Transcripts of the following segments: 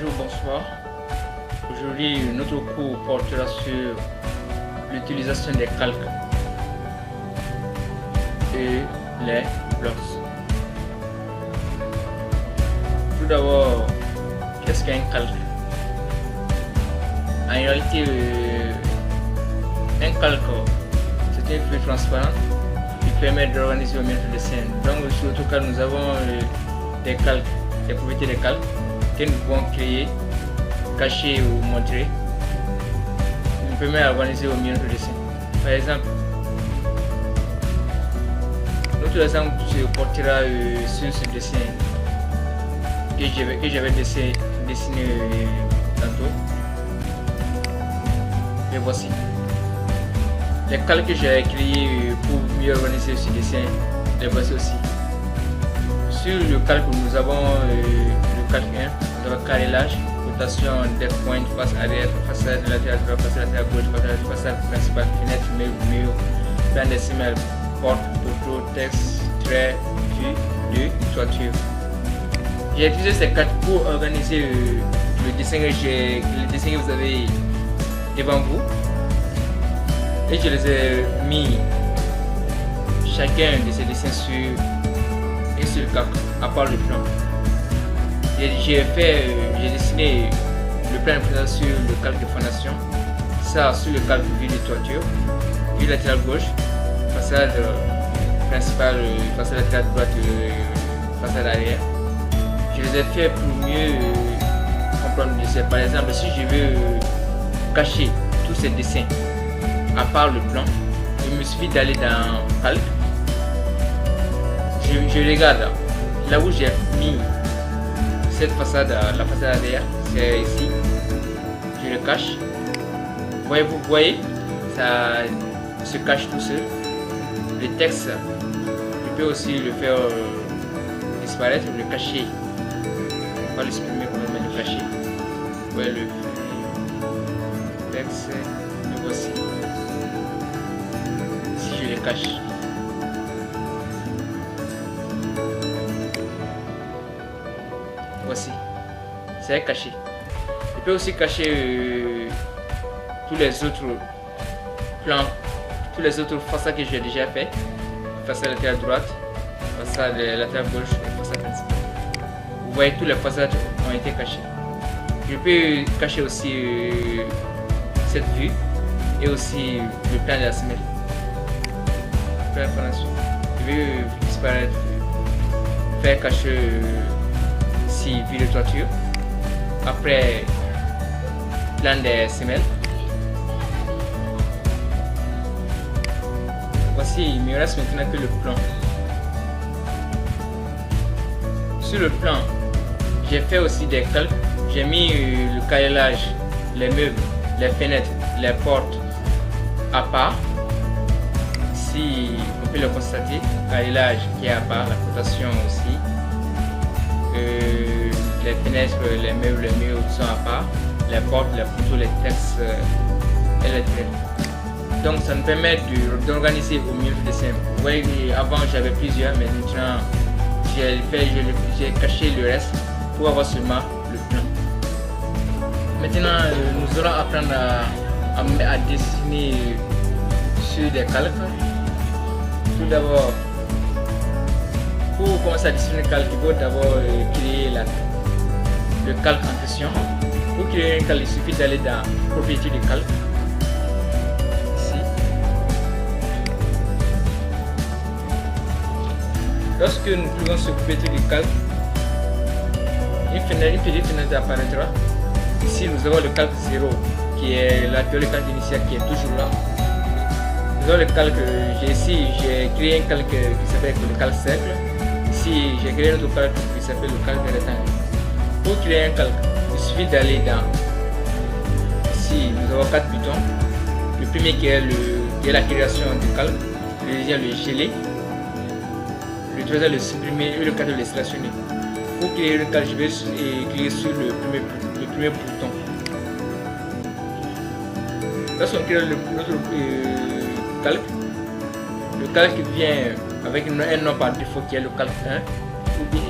Bonjour, bonsoir. Aujourd'hui, notre cours portera sur l'utilisation des calques et les blocs. Tout d'abord, qu'est-ce qu'un calque? En réalité, un calque, c'est une feuille transparente qui permet d'organiser au milieu de dessin. Donc, sur tout cas, nous avons des calques, des propriétés des calques que nous pouvons créer, cacher ou montrer. Nous permet d'organiser au milieu de dessin. Par exemple, notre exemple se portera sur ce dessin que j'avais dessiné tantôt. Et voici. Les calques que j'ai créés pour mieux organiser ce dessin, les voici aussi. Sur le calque, nous avons le calque 1, nous avons carrelage, rotation des points, face arrière, façade latérale droite, façade latérale gauche, façade principale, fenêtre, mur, plan décimal, porte, poteau, texte, trait, vue, toiture. J'ai utilisé ces quatre pour organiser le dessin que vous avez devant vous. Et je les ai mis chacun de ces dessins sur un seul calque, à part le plan. J'ai dessiné le plan de présentation sur le calque de fondation, ça sur le calque vue de toiture, vue latérale gauche, façade principale, façade latérale droite, façade arrière. Je les ai fait pour mieux comprendre le dessin. Par exemple, si je veux cacher tous ces dessins, à part le plan, il me suffit d'aller dans calque. Je regarde là où j'ai mis cette façade, la façade arrière, c'est ici. Je le cache. Vous voyez, ça se cache tout seul. Le texte, je peux aussi le faire disparaître, le cacher. Pas le supprimer pour le cacher. Vous voyez le texte, le voici. Si je le cache. Voici, c'est caché. Je peux aussi cacher tous les autres plans, tous les autres façades que j'ai déjà fait. Façade latérale droite, façade latérale gauche et façade principale. Vous voyez, toutes les façades ont été cachées. Je peux cacher aussi cette vue et aussi le plan de la semelle. Je vais disparaître, faire cacher vue de toiture, après plan des semelles. Voici, il me reste maintenant que le plan. Sur le plan, j'ai fait aussi des calques. J'ai mis le carrelage, les meubles, les fenêtres, les portes à part. Si on peut le constater, carrelage qui est à part, la rotation aussi. Les fenêtres, les meubles, les murs sont à part, les portes, les poteaux, les textes et les traits. Donc ça me permet d'organiser au mieux le dessin. Vous voyez, avant j'avais plusieurs, mais maintenant j'ai caché le reste pour avoir seulement le plan. Maintenant nous allons apprendre à dessiner sur des calques. Tout d'abord, pour commencer à dessiner le calque, il faut d'abord créer le calque en question. Pour créer un calque, il suffit d'aller dans propriété du calque. Ici. Lorsque nous cliquons sur propriété du calque, une petite fenêtre apparaîtra. Ici, nous avons le calque 0 qui est l'actuel calque initial qui est toujours là. Nous avons le calque, j'ai créé un calque qui s'appelle le calque cercle. Ici, j'ai créé un autre calque qui s'appelle le calque rectangle. Pour créer un calque, il suffit d'aller dans. Ici, nous avons 4 boutons. Le premier qui est la création du calque, le deuxième le geler, le troisième le supprimer et le quatrième le sélectionner. Pour créer un calque, je vais cliquer sur le premier bouton. Lorsqu'on crée notre calque, le calque vient avec un nom par défaut qui est le calque 1, ou bien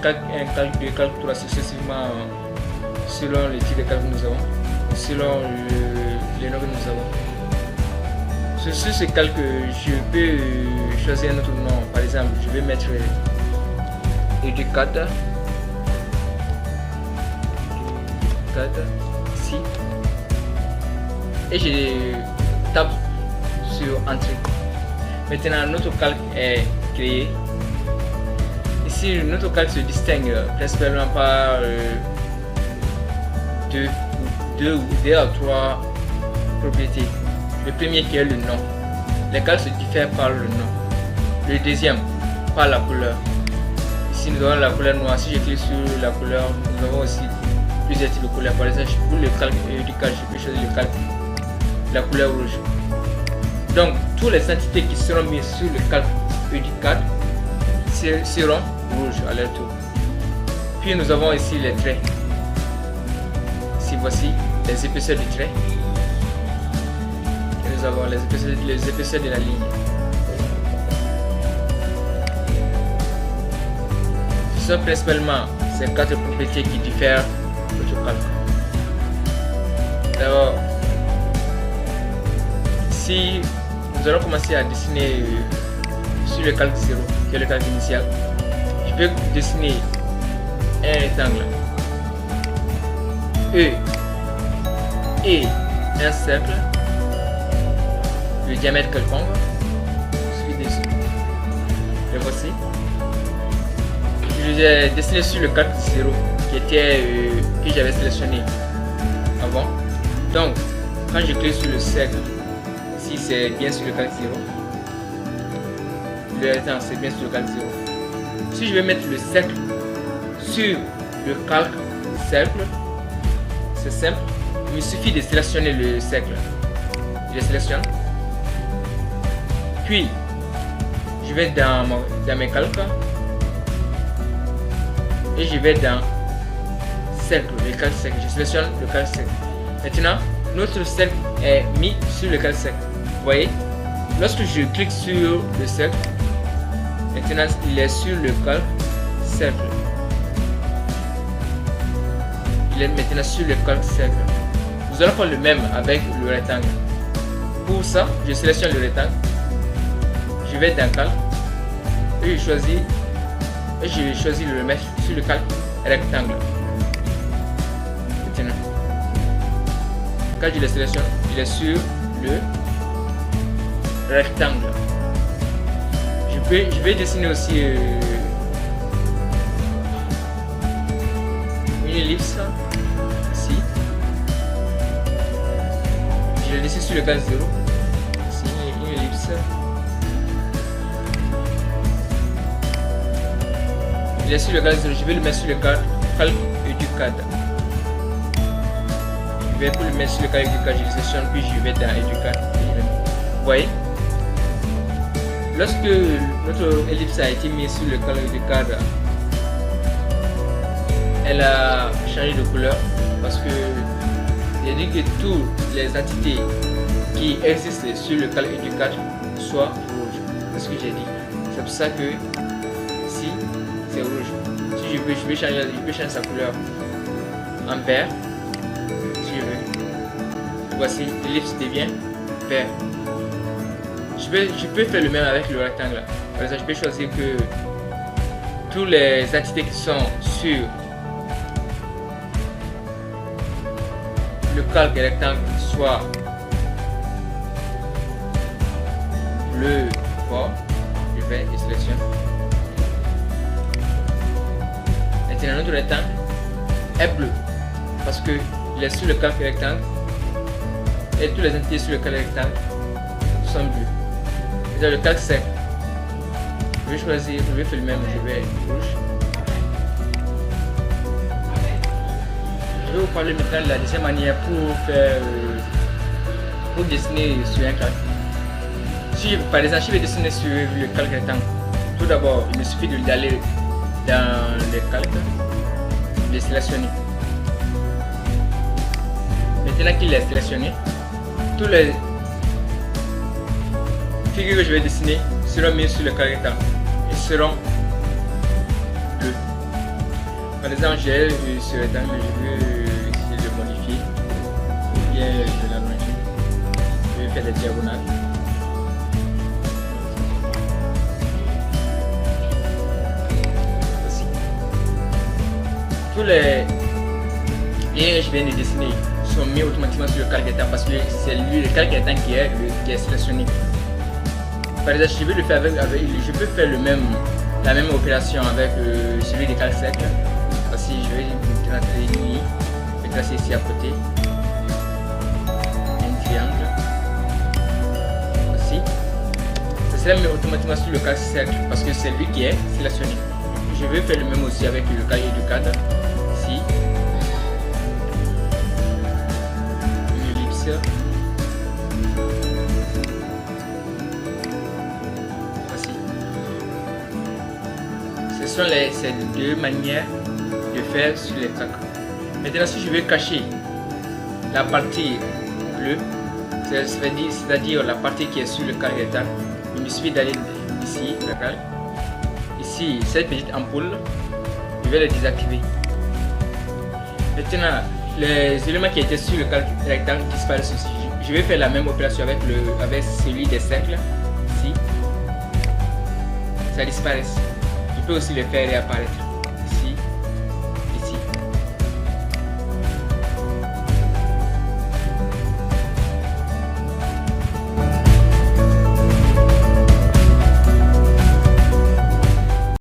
un calque 2, calque 3 successivement selon le type de calque que nous avons, selon les noms que nous avons. Sur ce calque, je peux choisir un autre nom. Par exemple, je vais mettre Educata ici et je tape sur Entrée. Maintenant, notre calque est créé. Ici, notre calque se distingue principalement par deux ou trois propriétés. Le premier qui est le nom. Les calques se diffèrent par le nom. Le deuxième, par la couleur. Ici, nous avons la couleur noire. Si je clique sur la couleur, nous avons aussi plusieurs types de couleurs. Par exemple, pour le calque Educata, je peux choisir le calque, la couleur rouge. Donc, toutes les entités qui seront mises sur le calque Educata seront rouges à leur tour. Puis nous avons ici les traits. Ici, voici les épaisseurs du trait. Et nous avons les épaisseurs de la ligne. Ce sont principalement ces quatre propriétés qui diffèrent de notre calque. D'abord, si nous allons commencer à dessiner sur le calque 0, qui est le calque initial, je peux dessiner un rectangle E et un cercle de diamètre quelconque. Je suis dessus. Le voici. Je l'ai dessiné sur le calque 0 que j'avais sélectionné avant. Donc, quand je clique sur le cercle, si c'est bien sur le calque 0, le rectangle c'est bien sur le calque 0. Si je vais mettre le cercle sur le calque cercle, c'est simple, il me suffit de sélectionner le cercle. Je le sélectionne. Puis, je vais dans mes calques et je vais dans cercle, le calque cercle. Je sélectionne le calque cercle. Maintenant, notre cercle est mis sur le calque cercle. Vous voyez, lorsque je clique sur le cercle, maintenant il est sur le calque cercle. Il est maintenant sur le calque cercle. Nous allons faire le même avec le rectangle. Pour ça, je sélectionne le rectangle. Je vais dans calque et je choisis de le mettre sur le calque rectangle. Maintenant, quand je le sélectionne, il est sur le rectangle. Je vais dessiner aussi une ellipse ici. Je le dessine sur le calque 0. Ici, une ellipse. Il est sur le calque 0. Je vais le mettre sur le calque Educata. Je vais pour le mettre sur le calque Educata, je le sélectionne puis je vais dans Educata. Vous voyez? Lorsque notre ellipse a été mise sur le calque Educata, elle a changé de couleur parce que j'ai dit que toutes les entités qui existent sur le calque Educata soient rouges. C'est ce que j'ai dit. C'est pour ça que ici c'est rouge. Si je peux changer sa couleur en vert. Si je veux. Voici, l'ellipse devient vert. Je peux faire le même avec le rectangle. Par exemple, je peux choisir que toutes les entités qui sont sur le calque rectangle soient bleu fort. Je vais et sélectionne. Maintenant, notre rectangle est bleu parce qu'il est sur le calque rectangle et toutes les entités sur le calque rectangle sont bleues. Dans le calque cercle, je vais choisir, je vais faire le même, je vais rouge. Je vais vous parler maintenant de la deuxième manière pour dessiner sur un calque. Si par exemple je vais dessiner sur le calque rectangle, tout d'abord il me suffit d'aller dans le calque, de sélectionner. Maintenant qu'il est sélectionné, tous les figures que je vais dessiner seront mises sur le calque rectangle et seront bleues. Par exemple, j'ai ce rectangle, je veux de la longitude. Je vais faire des diagonales. Voici. Tous les lignes que je viens de dessiner sont mis automatiquement sur le calculateur parce que c'est lui le calculateur qui est sélectionné. Par exemple, je peux faire la même opération avec celui des calques secs. Voici, je vais tracer les lignes, je vais tracer ici à côté un triangle. Voici. Ça sera mis automatiquement sur le calque sec parce que c'est lui qui est sélectionné. Je vais faire le même aussi avec le cahier du cadre. Ici. Une ellipse. Ce sont ces deux manières de faire sur les tracks. Maintenant, si je veux cacher la partie bleue, c'est-à-dire la partie qui est sur le calculateur, il me suffit d'aller ici, d'accord. Ici, cette petite ampoule, je vais la désactiver. Maintenant, les éléments qui étaient sur le calculateur disparaissent aussi. Je vais faire la même opération avec celui des cercles. Ici, ça disparaît. Je peux aussi le faire réapparaître.